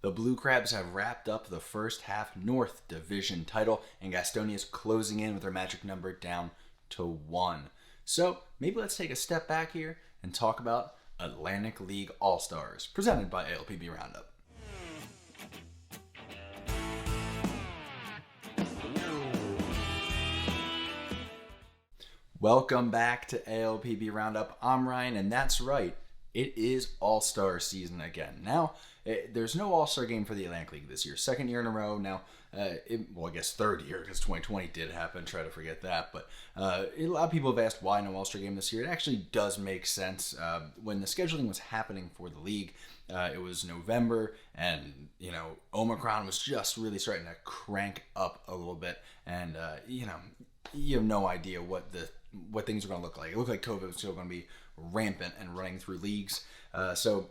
The Blue Crabs have wrapped up the first half North Division title, and Gastonia is closing in with their magic number down to 1. So maybe let's take a step back here and talk about Atlantic League All-Stars, presented by ALPB Roundup. Welcome back to ALPB Roundup. I'm Ryan, and that's right, it is All-Star season again. Now, there's no All-Star game for the Atlantic League this year. Second year in a row now. I guess third year because 2020 did happen. Try to forget that. But a lot of people have asked why no All-Star game this year. It actually does make sense. When the scheduling was happening for the league, it was November, and Omicron was just really starting to crank up a little bit, and you have no idea what things are going to look like. It looked like COVID was still going to be rampant and running through leagues. So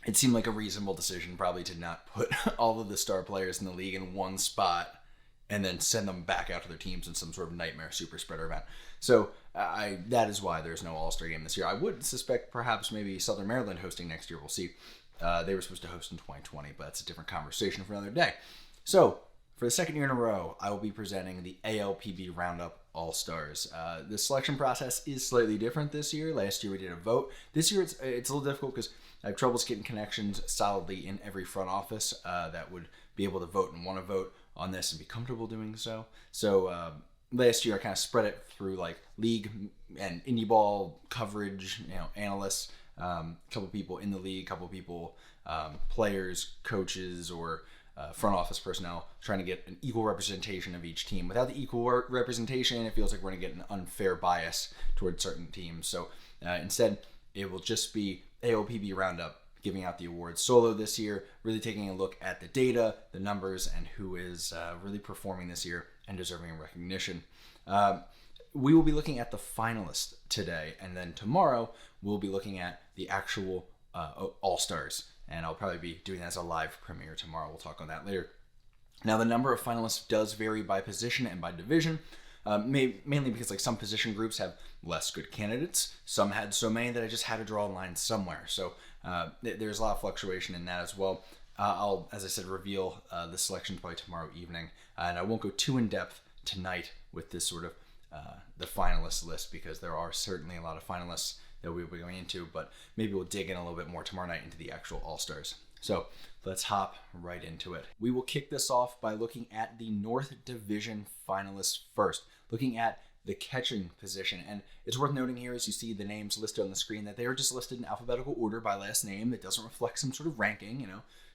it seemed like a reasonable decision probably to not put all of the star players in the league in one spot and then send them back out to their teams in some sort of nightmare super spreader event. So that is why there's no All-Star game this year. I would suspect perhaps maybe Southern Maryland hosting next year. We'll see. They were supposed to host in 2020, but that's a different conversation for another day. So for the second year in a row, I will be presenting the ALPB Roundup All-Stars. The selection process is slightly different this year. Last year we did a vote. This year it's a little difficult because I have troubles getting connections solidly in every front office that would be able to vote and want to vote on this and be comfortable doing so. So last year I kind of spread it through like league and indie ball coverage, analysts, a couple people in the league, a couple people, players, coaches, or front office personnel, trying to get an equal representation of each team. Without the equal representation, it feels like we're going to get an unfair bias towards certain teams. So instead, it will just be ALPB Roundup giving out the awards solo this year, really taking a look at the data, the numbers, and who is really performing this year and deserving recognition. We will be looking at the finalists today, and then tomorrow we'll be looking at the actual All-Stars. And I'll probably be doing that as a live premiere tomorrow. We'll talk on that later. Now, the number of finalists does vary by position and by division, mainly because some position groups have less good candidates. Some had so many that I just had to draw a line somewhere. So there's a lot of fluctuation in that as well. I'll, as I said, reveal the selection probably tomorrow evening. And I won't go too in-depth tonight with this sort of the finalist list, because there are certainly a lot of finalists that we'll be going into, but maybe we'll dig in a little bit more tomorrow night into the actual All-Stars. So let's hop right into it. We will kick this off by looking at the North Division finalists first, looking at the catching position. And it's worth noting here, as you see the names listed on the screen, that they are just listed in alphabetical order by last name. It doesn't reflect some sort of ranking.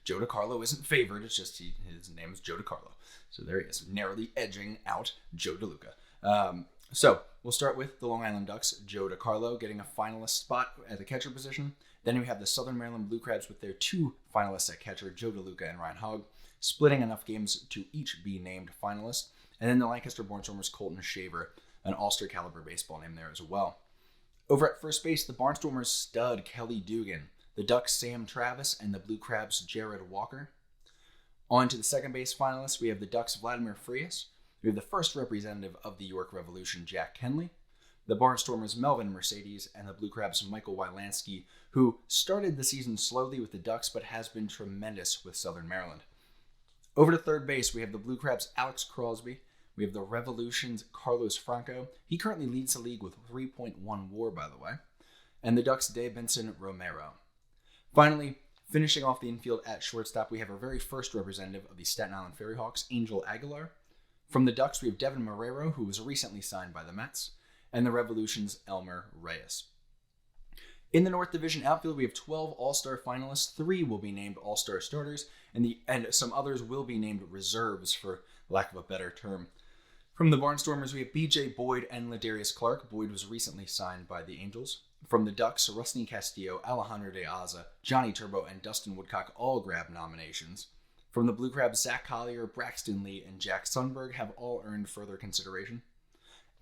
Joe DiCarlo isn't favored. It's just his name is Joe DiCarlo. So there he is, narrowly edging out Joe DeLuca. So we'll start with the Long Island Ducks, Joe DiCarlo, getting a finalist spot at the catcher position. Then we have the Southern Maryland Blue Crabs with their 2 finalists at catcher, Joe DeLuca and Reinheimer, splitting enough games to each be named finalists. And then the Lancaster Barnstormers, Colton Shaver, an All-Star caliber baseball name there as well. Over at first base, the Barnstormers stud Kelly Dugan, the Ducks Sam Travis, and the Blue Crabs Jared Walker. On to the second base finalists, we have the Ducks Vladimir Frias. We have the first representative of the York Revolution, Jack Kenley, the Barnstormers Melvin Mercedes, and the Blue Crabs Michael Wylansky, who started the season slowly with the Ducks but has been tremendous with Southern Maryland. Over to third base, we have the Blue Crabs Alex Crosby. We have the Revolution's Carlos Franco. He currently leads the league with 3.1 WAR, by the way. And the Ducks' Davinson Romero. Finally, finishing off the infield at shortstop, we have our very first representative of the Staten Island Fairy Hawks, Angel Aguilar. From the Ducks, we have Devin Marrero, who was recently signed by the Mets, and the Revolution's Elmer Reyes. In the North Division outfield, we have 12 All-Star finalists. 3 will be named All-Star starters, and some others will be named reserves, for lack of a better term. From the Barnstormers, we have B.J. Boyd and Ladarius Clark. Boyd was recently signed by the Angels. From the Ducks, Rusney Castillo, Alejandro De Aza, Johnny Turbo, and Dustin Woodcock all grab nominations. From the Blue Crabs, Zach Collier, Braxton Lee, and Jack Sundberg have all earned further consideration.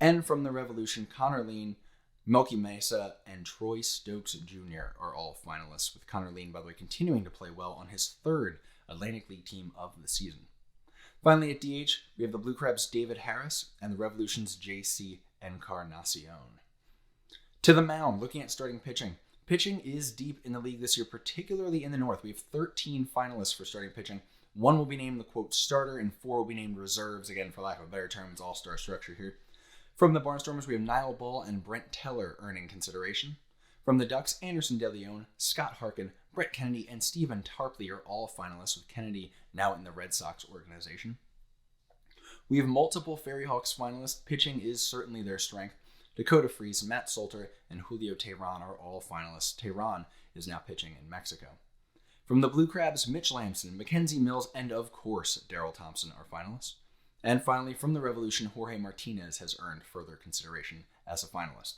And from the Revolution, Connor Lean, Melky Mesa, and Troy Stokes Jr. are all finalists, with Connor Lean, by the way, continuing to play well on his 3rd Atlantic League team of the season. Finally, at DH, we have the Blue Crabs' David Harris and the Revolution's J.C. Encarnacion. To the mound, looking at starting pitching, Pitching is deep in the league this year, particularly in the North. We have 13 finalists for starting pitching. 1 will be named the quote starter, and 4 will be named reserves. Again, for lack of a better term, it's all-star structure here. From the Barnstormers, we have Niall Ball and Brent Teller earning consideration. From the Ducks, Anderson De Leon, Scott Harkin, Brett Kennedy, and Stephen Tarpley are all finalists, with Kennedy now in the Red Sox organization. We have multiple Ferry Hawks finalists. Pitching is certainly their strength. Dakota Freese, Matt Salter, and Julio Teheran are all finalists. Teheran is now pitching in Mexico. From the Blue Crabs, Mitch Lamson, Mackenzie Mills, and of course, Darryl Thompson are finalists. And finally, from the Revolution, Jorge Martinez has earned further consideration as a finalist.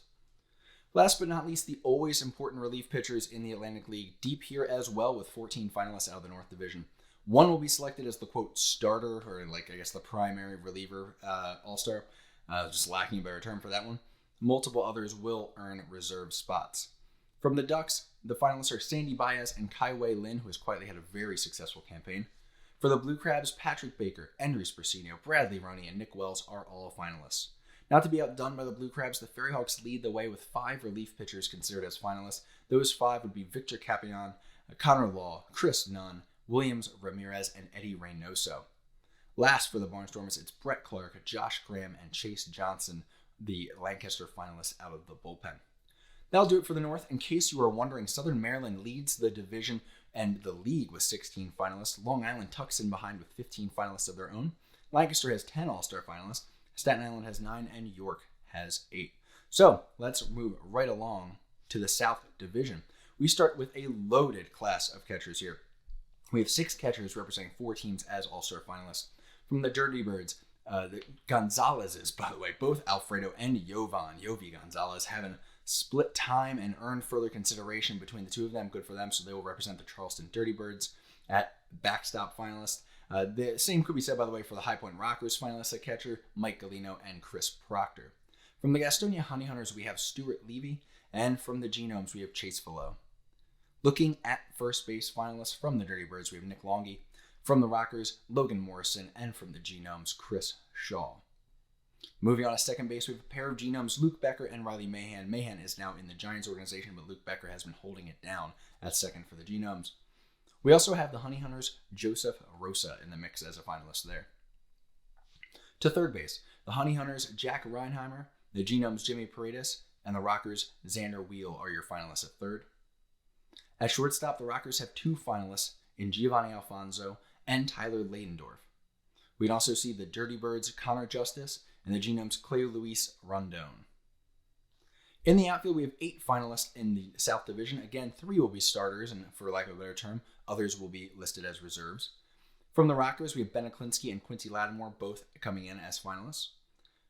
Last but not least, the always important relief pitchers in the Atlantic League, deep here as well with 14 finalists out of the North Division. 1 will be selected as the quote starter, or the primary reliever all-star, just lacking a better term for that one. Multiple others will earn reserve spots. From the Ducks, the finalists are Sandy Baez and Kaiwei Lin, who has quietly had a very successful campaign. For the Blue Crabs, Patrick Baker, Andres Brasino, Bradley Roney, and Nick Wells are all finalists. Not to be outdone by the Blue Crabs, the Ferry Hawks lead the way with 5 relief pitchers considered as finalists. Those 5 would be Victor Capion, Connor Law, Chris Nunn, Williams Ramirez, and Eddie Reynoso. Last for the Barnstormers, it's Brett Clark, Josh Graham, and Chase Johnson, the Lancaster finalists out of the bullpen. That'll do it for the North. In case you are wondering, Southern Maryland leads the division and the league with 16 finalists. Long Island tucks in behind with 15 finalists of their own. Lancaster has 10 All-Star finalists. Staten Island has 9, and York has 8. So let's move right along to the South Division. We start with a loaded class of catchers here. We have 6 catchers representing 4 teams as All-Star finalists. From the Dirty Birds, the Gonzalez's, by the way, both Alfredo and Yovi Gonzalez, having split time and earned further consideration between the two of them. Good for them, so they will represent the Charleston Dirty Birds at backstop finalist. The same could be said, by the way, for the High Point Rockers finalists at catcher, Mike Galino and Chris Proctor. From the Gastonia Honey Hunters, we have Stuart Levy, and from the Genomes, we have Chase Fallot. Looking at first base finalists from the Dirty Birds, we have Nick Longy. From the Rockers, Logan Morrison, and from the Genomes, Chris Shaw. Moving on to second base, we have a pair of Genomes, Luke Becker and Riley Mahan. Mahan is now in the Giants organization, but Luke Becker has been holding it down at second for the Genomes. We also have the Honey Hunters, Joseph Rosa, in the mix as a finalist there. To third base, the Honey Hunters, Jack Reinheimer, the Genomes, Jimmy Paredes, and the Rockers, Xander Wheel, are your finalists at third. At shortstop, the Rockers have 2 finalists in Giovanni Alfonso and Tyler Ladendorf. We'd also see the Dirty Birds, Connor Justice, and the Genomes, Clay Luis Rondon. In the outfield, we have 8 finalists in the South Division. Again, 3 will be starters, and for lack of a better term, others will be listed as reserves. From the Rockers, we have Ben Aklinski and Quincy Lattimore, both coming in as finalists.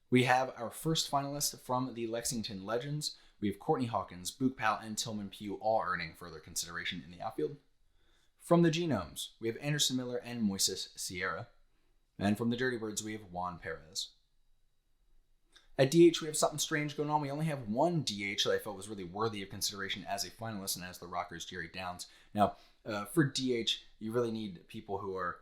We have our first finalist from the Lexington Legends. We have Courtney Hawkins, Boog Powell, and Tillman Pugh, all earning further consideration in the outfield. From the Genomes, we have Anderson Miller and Moises Sierra. And from the Dirty Birds, we have Juan Perez. At DH, we have something strange going on. We only have 1 DH that I felt was really worthy of consideration as a finalist, and as the Rockers, Jerry Downs. Now, for DH, you really need people who are,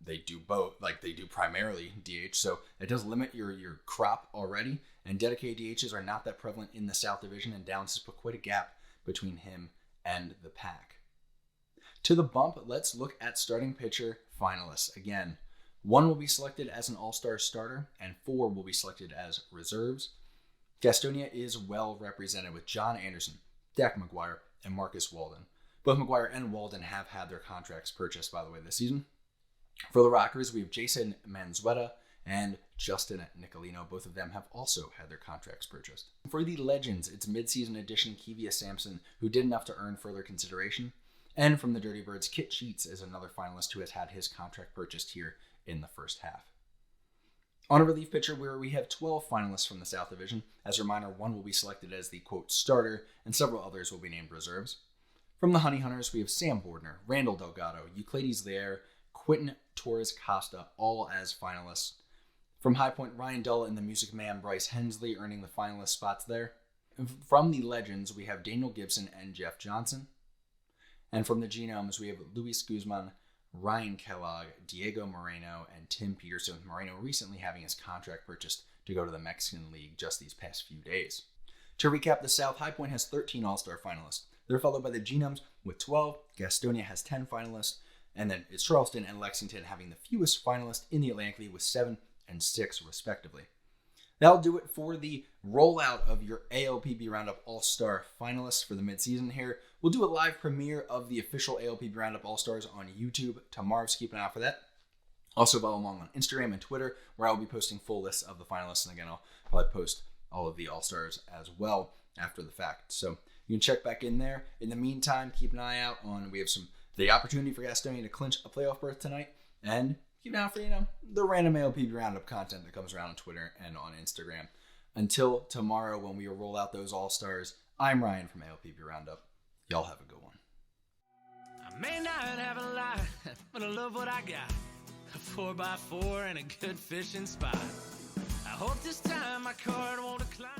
they do both, they do primarily DH, so it does limit your crop already, and dedicated DHs are not that prevalent in the South Division, and Downs has put quite a gap between him and the pack. To the bump, let's look at starting pitcher finalists. Again, 1 will be selected as an all-star starter, and 4 will be selected as reserves. Gastonia is well represented with John Anderson, Dak McGuire, and Marcus Walden. Both McGuire and Walden have had their contracts purchased, by the way, this season. For the Rockers, we have Jason Manzueta and Justin Nicolino. Both of them have also had their contracts purchased. For the Legends, it's midseason addition Kevia Sampson, who did enough to earn further consideration. And from the Dirty Birds, Kit Sheets is another finalist who has had his contract purchased here in the first half. On a relief pitcher, where we have 12 finalists from the South Division. As a reminder, 1 will be selected as the quote starter, and several others will be named reserves. From the Honey Hunters, we have Sam Bordner, Randall Delgado, Euclides Lair, Quentin Torres Costa, all as finalists. From High Point, Ryan Dull and the Music Man Bryce Hensley earning the finalist spots there. From the Legends, we have Daniel Gibson and Jeff Johnson. And from the Genomes, we have Luis Guzman, Ryan Kellogg, Diego Moreno, and Tim Peterson, with Moreno recently having his contract purchased to go to the Mexican League just these past few days. To recap the South, High Point has 13 All-Star finalists. They're followed by the Genomes with 12, Gastonia has 10 finalists, and then it's Charleston and Lexington having the fewest finalists in the Atlantic League with 7 and 6 respectively. That'll do it for the rollout of your ALPB Roundup All-Star finalists for the midseason here. We'll do a live premiere of the official ALPB Roundup All-Stars on YouTube tomorrow, so keep an eye out for that. Also follow along on Instagram and Twitter, where I'll be posting full lists of the finalists, and again, I'll probably post all of the All-Stars as well after the fact. So you can check back in there. In the meantime, keep an eye out on, we have the opportunity for Gastonia to clinch a playoff berth tonight, and keep an eye out for, the random ALPB Roundup content that comes around on Twitter and on Instagram. Until tomorrow when we roll out those All-Stars, I'm Ryan from ALPB Roundup. Y'all have a good one. I may not have a lot, but I love what I got. A 4x4 and a good fishing spot. I hope this time my card won't decline.